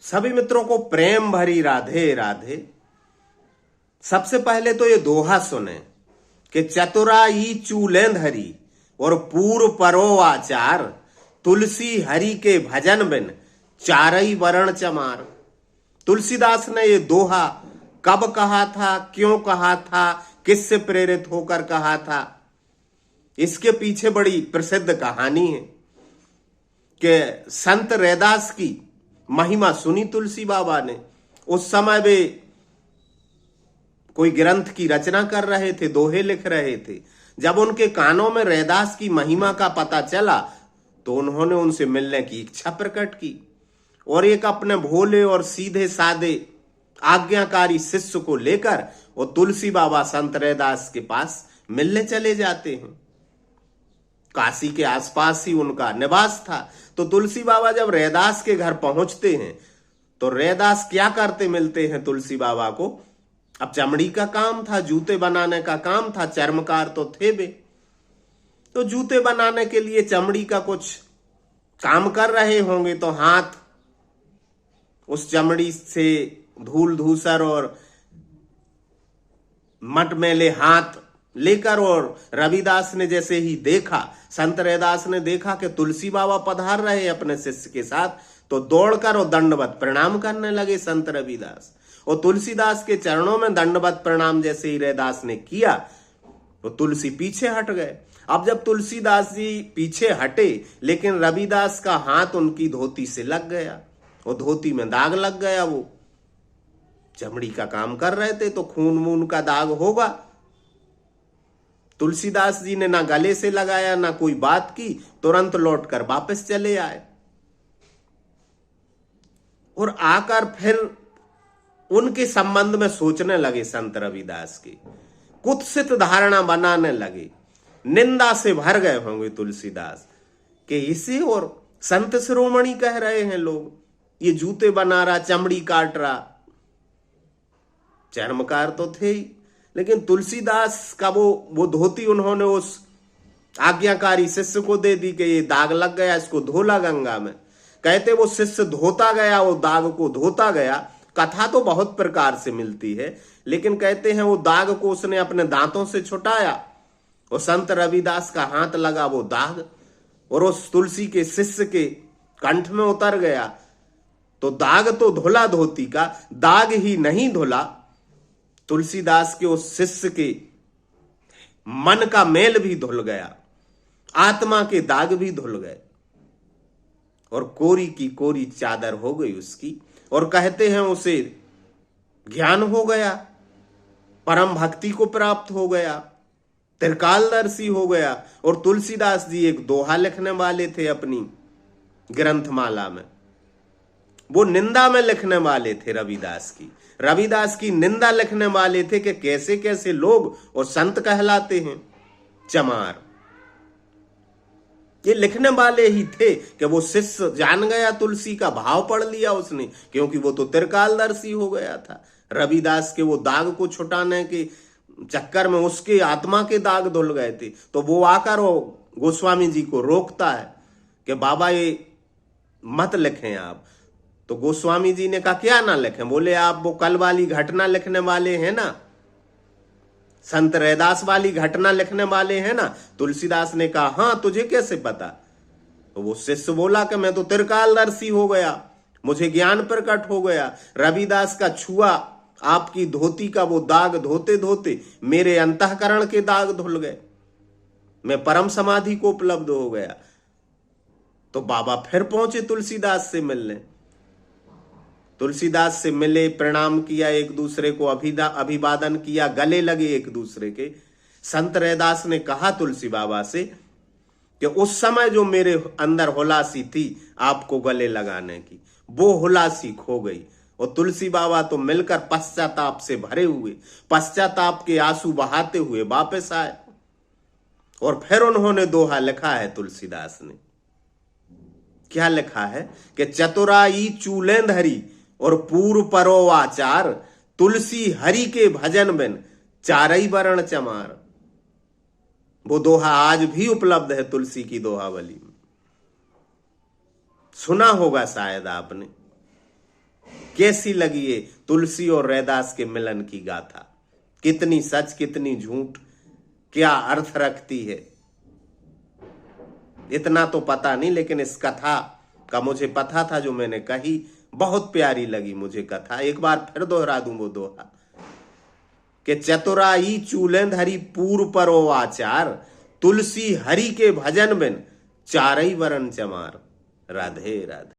सभी मित्रों को प्रेम भरी राधे राधे। सबसे पहले तो ये दोहा सुने कि चतुराई चूलें धरी और पूर्व परो आचार, तुलसी हरि के भजन बिन चारई वरण चमार। तुलसीदास ने ये दोहा कब कहा था, क्यों कहा था, किससे प्रेरित होकर कहा था, इसके पीछे बड़ी प्रसिद्ध कहानी है कि संत रैदास की महिमा सुनी तुलसी बाबा ने। उस समय वे कोई ग्रंथ की रचना कर रहे थे, दोहे लिख रहे थे। जब उनके कानों में रैदास की महिमा का पता चला तो उन्होंने उनसे मिलने की इच्छा प्रकट की और एक अपने भोले और सीधे साधे आज्ञाकारी शिष्य को लेकर वो तुलसी बाबा संत रैदास के पास मिलने चले जाते हैं। काशी के आसपास ही उनका निवास था। तो तुलसी बाबा जब रैदास के घर पहुंचते हैं तो रैदास क्या करते मिलते हैं तुलसी बाबा को। अब चमड़ी का काम था, जूते बनाने का काम था, चर्मकार तो थे वे। तो जूते बनाने के लिए चमड़ी का कुछ काम कर रहे होंगे तो हाथ उस चमड़ी से धूल धूसर और मटमैले हाथ लेकर, और रविदास ने जैसे ही देखा, संत रैदास ने देखा कि तुलसी बाबा पधार रहे अपने शिष्य के साथ, तो दौड़कर और दंडवत प्रणाम करने लगे संत रविदास। और तुलसीदास के चरणों में दंडवत प्रणाम जैसे ही रैदास ने किया तो तुलसी पीछे हट गए। अब जब तुलसीदास जी पीछे हटे लेकिन रविदास का हाथ उनकी धोती से लग गया और धोती में दाग लग गया। वो चमड़ी का काम कर रहे थे तो खून वून का दाग होगा। तुलसीदास जी ने ना गले से लगाया ना कोई बात की, तुरंत लौटकर वापस चले आए और आकर फिर उनके संबंध में सोचने लगे। संत रविदास की कुत्सित धारणा बनाने लगे। निंदा से भर गए होंगे तुलसीदास कि इसे और संत शिरोमणि कह रहे हैं लोग, ये जूते बना रहा, चमड़ी काट रहा। चर्मकार तो थे ही, लेकिन तुलसीदास का वो धोती उन्होंने उस आज्ञाकारी शिष्य को दे दी कि ये दाग लग गया, इसको धोला गंगा में। कहते वो शिष्य धोता गया, वो दाग को धोता गया। कथा तो बहुत प्रकार से मिलती है, लेकिन कहते हैं वो दाग को उसने अपने दांतों से छुटाया और संत रविदास का हाथ लगा वो दाग और उस तुलसी के शिष्य के कंठ में उतर गया। तो दाग तो धुला धोती का, दाग ही नहीं धुला तुलसीदास के उस शिष्य के मन का मेल भी धुल गया, आत्मा के दाग भी धुल गए और कोरी की कोरी चादर हो गई उसकी। और कहते हैं उसे ज्ञान हो गया, परम भक्ति को प्राप्त हो गया, त्रिकालदर्शी हो गया। और तुलसीदास जी एक दोहा लिखने वाले थे अपनी ग्रंथमाला में, वो निंदा में लिखने वाले थे रविदास की निंदा लिखने वाले थे कि कैसे कैसे लोग और संत कहलाते हैं चमार। ये लिखने वाले ही थे कि वो शिष्य जान गया, तुलसी का भाव पढ़ लिया उसने, क्योंकि वो तो त्रिकालदर्शी हो गया था। रविदास के वो दाग को छुटाने के चक्कर में उसके आत्मा के दाग धुल गए थे। तो वो आकर वो गोस्वामी जी को रोकता है कि बाबा ये मत लिखें आप। तो गोस्वामी जी ने कहा क्या ना लिखें? बोले आप वो कल वाली घटना लिखने वाले हैं ना, संत रैदास वाली घटना लिखने वाले हैं ना। तुलसीदास ने कहा हाँ, तुझे कैसे पता? तो वो शिष्य बोला कि मैं तो त्रिकालदर्शी हो गया, मुझे ज्ञान प्रकट हो गया। रविदास का छुआ आपकी धोती का वो दाग धोते धोते मेरे अंतःकरण के दाग धुल गए, मैं परम समाधि को उपलब्ध हो गया। तो बाबा फिर पहुंचे तुलसीदास से मिलने। तुलसीदास से मिले, प्रणाम किया, एक दूसरे को अभिवादन किया, गले लगे एक दूसरे के। संत रैदास ने कहा तुलसी बाबा से कि उस समय जो मेरे अंदर हुलासी थी आपको गले लगाने की, वो हुलासी खो गई। और तुलसी बाबा तो मिलकर पश्चाताप से भरे हुए, पश्चाताप के आंसू बहाते हुए वापस आए। और फिर उन्होंने दोहा लिखा है तुलसीदास ने। क्या लिखा है कि चतुराई चूलें धरी और पूर्व परो आचार, तुलसी हरि के भजन बिन चारई वरण चमार। वो दोहा आज भी उपलब्ध है तुलसी की दोहावली में, सुना होगा शायद आपने। कैसी लगी ये तुलसी और रैदास के मिलन की गाथा? कितनी सच कितनी झूठ, क्या अर्थ रखती है, इतना तो पता नहीं, लेकिन इस कथा का मुझे पता था जो मैंने कही। बहुत प्यारी लगी मुझे कथा। एक बार फिर दोहरा दूं वो दोहा कि चतुराई चूलेंद हरि पूर्व परो आचार, तुलसी हरि के भजन बिन चारई वरन चमार। राधे राधे।